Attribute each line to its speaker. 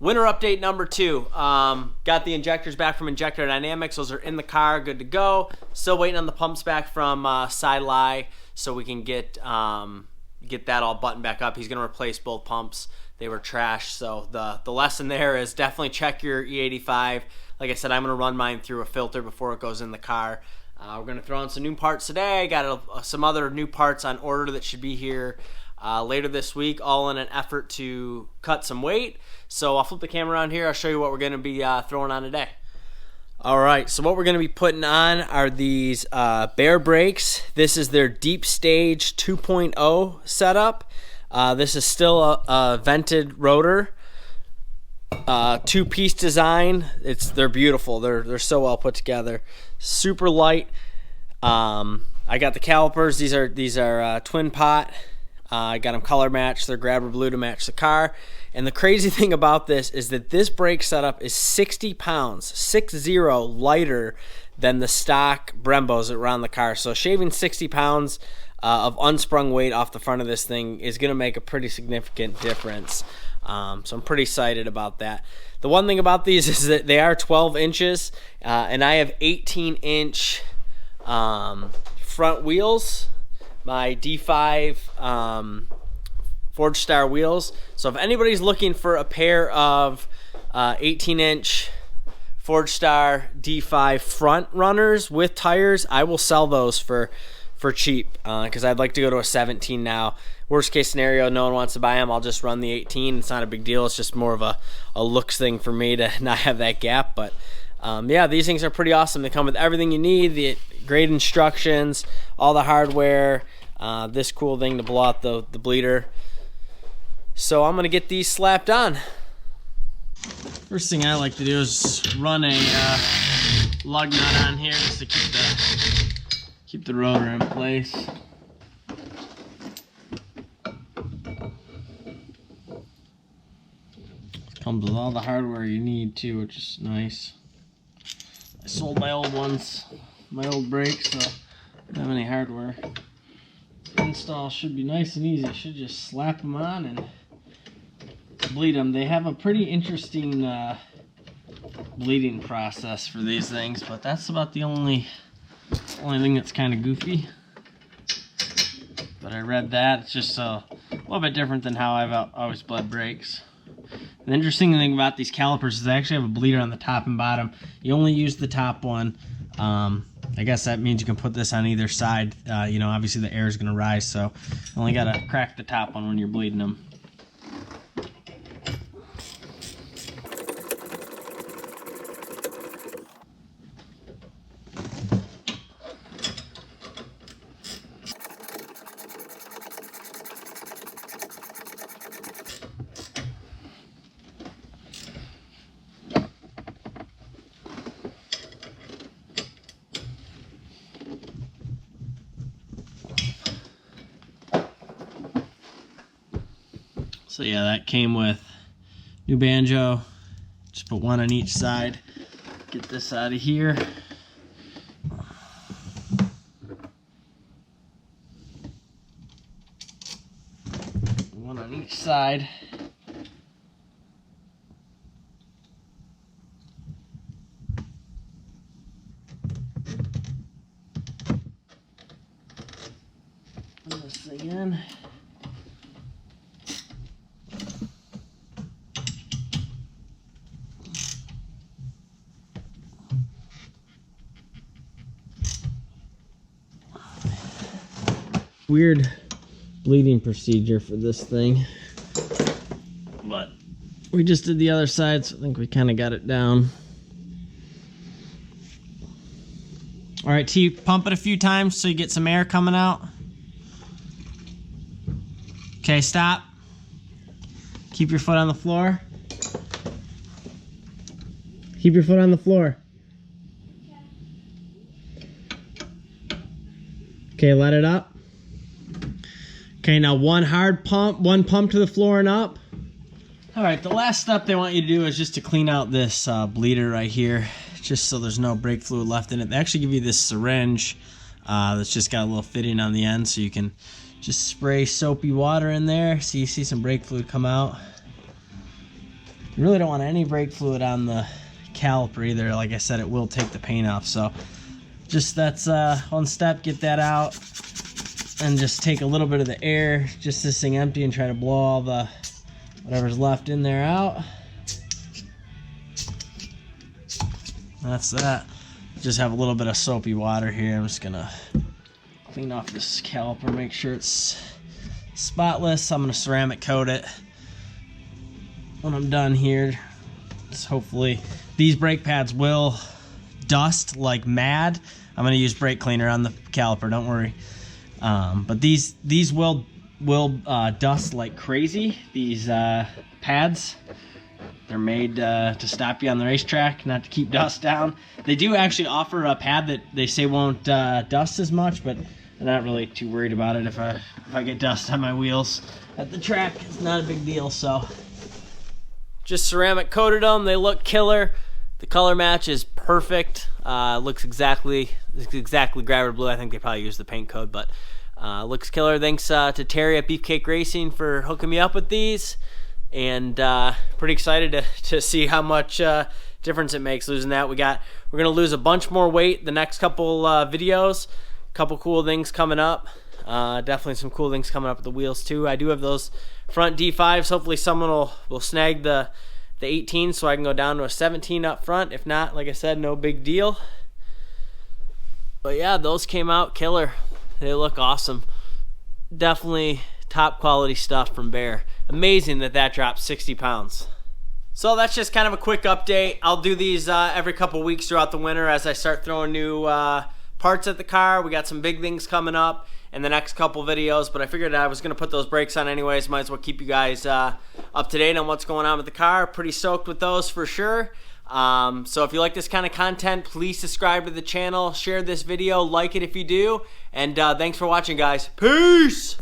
Speaker 1: Winter update number 2. Got the injectors back from Injector Dynamics. Those are in the car, good to go. Still waiting on the pumps back from Sideli so we can get that all buttoned back up. He's going to replace both pumps. They were trash, so the lesson there is definitely check your E85. Like I said, I'm going to run mine through a filter before it goes in the car. We're going to throw in some new parts today. Got some other new parts on order that should be here later this week, all in an effort to cut some weight. So I'll flip the camera around here. I'll show you what we're going to be throwing on today. All right, so what we're going to be putting on are these Baer Brakes. This is their Deep Stage 2.0 setup. This is still a vented rotor. Two-piece design. They're beautiful. They're so well put together. Super light. I got the calipers. These are twin pot. I got them color matched. They're grabber blue to match the car. And the crazy thing about this is that this brake setup is 60 pounds, 60 lighter than the stock Brembos that were on the car. So shaving 60 pounds of unsprung weight off the front of this thing is going to make a pretty significant difference. So I'm pretty excited about that. The one thing about these is that they are 12 inches, and I have 18-inch front wheels. My D5 Forge Star wheels. So if anybody's looking for a pair of 18-inch Forge Star D5 front runners with tires, I will sell those for cheap because I'd like to go to a 17 now. Worst case scenario, no one wants to buy them. I'll just run the 18. It's not a big deal. It's just more of a looks thing for me to not have that gap. But yeah, these things are pretty awesome. They come with everything you need, the great instructions, all the hardware, this cool thing to blow out the bleeder. So I'm going to get these slapped on. First thing I like to do is run a lug nut on here just to keep the rotor in place. Comes with all the hardware you need too, which is nice. I sold my old ones, my old brakes, so I don't have any hardware. Install should be nice and easy. I should just slap them on and bleed them. They have a pretty interesting bleeding process for these things, but that's about the only thing that's kind of goofy. But I read that it's just a little bit different than how I've always bled brakes. The interesting thing about these calipers is they actually have a bleeder on the top and bottom. You only use the top one. I guess that means you can put this on either side. You know, obviously the air is going to rise, so you only got to crack the top one when you're bleeding them. So yeah, that came with new banjo. Just put one on each side. Get this out of here. One on each side. Put this thing in. Weird bleeding procedure for this thing, but we just did the other side, so I think we kind of got it down. All right, T, pump it a few times so you get some air coming out. Okay, stop. Keep your foot on the floor. Keep your foot on the floor. Okay, let it up. Okay, now one hard pump, one pump to the floor and up. All right, the last step they want you to do is just to clean out this bleeder right here, just so there's no brake fluid left in it. They actually give you this syringe that's just got a little fitting on the end, so you can just spray soapy water in there so you see some brake fluid come out. You really don't want any brake fluid on the caliper either. Like I said, it will take the paint off. So just that's one step, get that out, and just take a little bit of the air, just this thing empty, and try to blow all the whatever's left in there out. That's that. Just have a little bit of soapy water here. I'm just gonna clean off this caliper, make sure it's spotless. I'm gonna ceramic coat it when I'm done here. So hopefully these brake pads will dust like mad. I'm gonna use brake cleaner on the caliper, don't worry. But these will dust like crazy. These pads, they're made to stop you on the racetrack, not to keep dust down. They do actually offer a pad that they say won't dust as much, but I'm not really too worried about it. If I get dust on my wheels at the track, it's not a big deal. So just ceramic coated them. They look killer. The color match is perfect. Looks exactly grabber blue. I think they probably used the paint code, but looks killer. Thanks to Terry at Beefcake Racing for hooking me up with these, and pretty excited to see how much difference it makes losing that. We're gonna lose a bunch more weight the next couple videos. Couple cool things coming up. Definitely some cool things coming up with the wheels too. I do have those front D5s. Hopefully someone will snag the 18 so I can go down to a 17 up front. If not, like I said, no big deal. But yeah, those came out killer. They look awesome. Definitely top quality stuff from Baer. Amazing that dropped 60 pounds. So that's just kind of a quick update. I'll do these every couple weeks throughout the winter as I start throwing new parts at the car. We got some big things coming up in the next couple videos, but I figured I was going to put those brakes on anyways. Might as well keep you guys up to date on what's going on with the car. Pretty stoked with those for sure. So if you like this kind of content, please subscribe to the channel, share this video, like it if you do, and thanks for watching, guys. Peace!